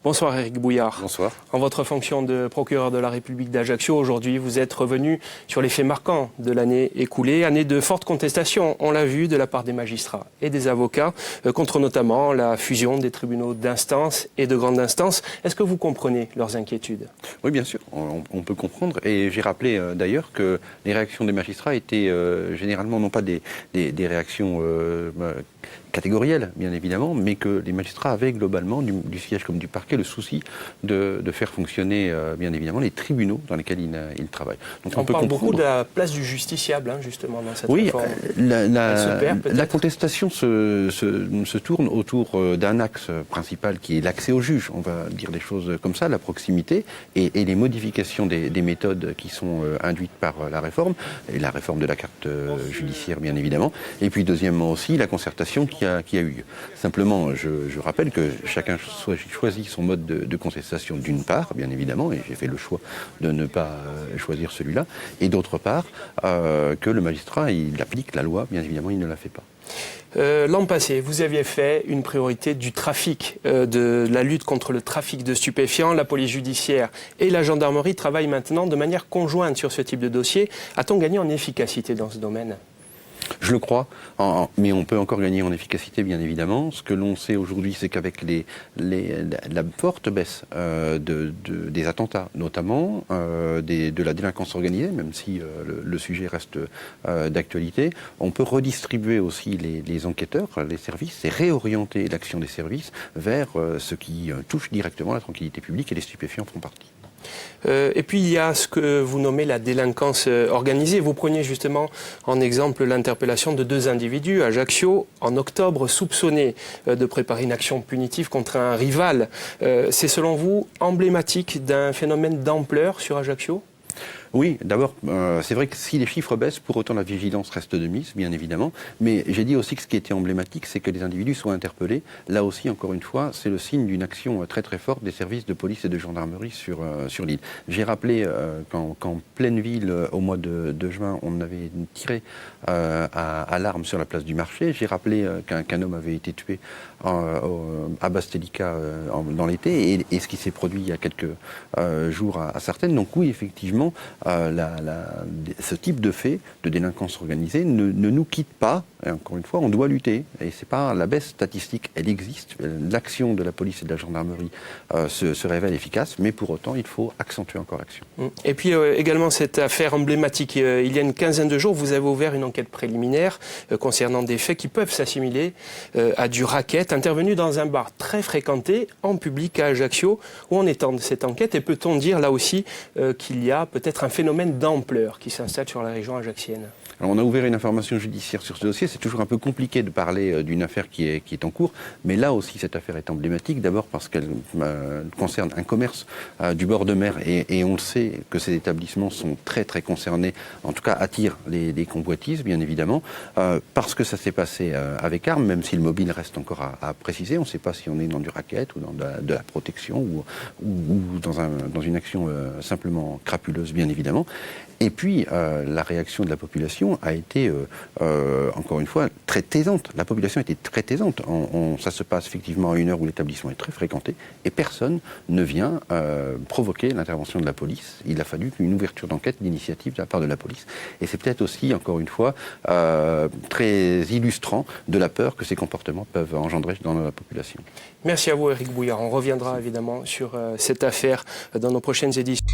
Bonsoir Éric Bouillard. Bonsoir. En votre fonction de procureur de la République d'Ajaccio, aujourd'hui, vous êtes revenu sur les faits marquants de l'année écoulée, année de forte contestation, on l'a vu, de la part des magistrats et des avocats, contre notamment la fusion des tribunaux d'instance et de grande instance. Est-ce que vous comprenez leurs inquiétudes? Oui, bien sûr, on peut comprendre. Et j'ai rappelé d'ailleurs que les réactions des magistrats étaient généralement non pas des réactions catégorielles, bien évidemment, mais que les magistrats avaient globalement, du siège comme du parquet, le souci de faire fonctionner, bien évidemment, les tribunaux dans lesquels ils travaillent. Donc on parle beaucoup de la place du justiciable, justement, dans cette réforme. La contestation se tourne autour d'un axe principal qui est l'accès au juge, on va dire des choses comme ça, la proximité, et les modifications des méthodes qui sont induites par la réforme, et la réforme de la carte judiciaire, bien évidemment, et puis deuxièmement aussi la concertation qui a eu lieu. Simplement, je rappelle que chacun choisit son mode de contestation d'une part, bien évidemment, et j'ai fait le choix de ne pas choisir celui-là, et d'autre part, que le magistrat, il applique la loi, bien évidemment, il ne la fait pas. L'an passé, vous aviez fait une priorité du trafic, de la lutte contre le trafic de stupéfiants. La police judiciaire et la gendarmerie travaillent maintenant de manière conjointe sur ce type de dossier. A-t-on gagné en efficacité dans ce domaine ? Je le crois, mais on peut encore gagner en efficacité, bien évidemment. Ce que l'on sait aujourd'hui, c'est qu'avec la forte baisse des attentats, notamment de la délinquance organisée, même si le sujet reste d'actualité, on peut redistribuer aussi les enquêteurs, les services, et réorienter l'action des services vers ce qui touche directement la tranquillité publique, et les stupéfiants font partie. Et puis il y a ce que vous nommez la délinquance organisée. Vous preniez justement en exemple l'interpellation de 2 individus à Ajaccio en octobre, soupçonnés de préparer une action punitive contre un rival. C'est selon vous emblématique d'un phénomène d'ampleur sur Ajaccio ? Oui, d'abord, c'est vrai que si les chiffres baissent, pour autant la vigilance reste de mise, bien évidemment. Mais j'ai dit aussi que ce qui était emblématique, c'est que les individus soient interpellés. Là aussi, encore une fois, c'est le signe d'une action très très forte des services de police et de gendarmerie sur l'île. J'ai rappelé qu'en pleine ville, au mois de juin, on avait tiré à l'arme sur la place du marché. J'ai rappelé qu'un homme avait été tué à Bastelica dans l'été, et ce qui s'est produit il y a quelques jours à Sartène. Donc oui, effectivement, ce type de fait de délinquance organisée ne nous quitte pas. Et encore une fois, on doit lutter. Et c'est pas la baisse statistique, elle existe. L'action de la police et de la gendarmerie se révèle efficace, mais pour autant, il faut accentuer encore l'action. Et puis également cette affaire emblématique. Il y a une quinzaine de jours, vous avez ouvert une enquête préliminaire concernant des faits qui peuvent s'assimiler à du racket, intervenu dans un bar très fréquenté en public à Ajaccio. Où en est-on de cette enquête? Et peut-on dire là aussi qu'il y a peut-être un phénomène d'ampleur qui s'installe sur la région ajaccienne? Alors on a ouvert une information judiciaire sur ce dossier. C'est toujours un peu compliqué de parler d'une affaire qui est en cours, mais là aussi cette affaire est emblématique, d'abord parce qu'elle concerne un commerce du bord de mer, et on le sait que ces établissements sont très très concernés, en tout cas attirent les convoitises, bien évidemment, parce que ça s'est passé avec armes, même si le mobile reste encore à préciser. On ne sait pas si on est dans du racket ou dans de la protection ou dans une action simplement crapuleuse, bien évidemment. Et puis, la réaction de la population a été, encore une fois, très taisante. La population était très taisante. Ça se passe effectivement à une heure où l'établissement est très fréquenté, et personne ne vient provoquer l'intervention de la police. Il a fallu une ouverture d'enquête d'initiative de la part de la police. Et c'est peut-être aussi, encore une fois, très illustrant de la peur que ces comportements peuvent engendrer dans la population. Merci à vous, Éric Bouillard. On reviendra évidemment sur cette affaire dans nos prochaines éditions.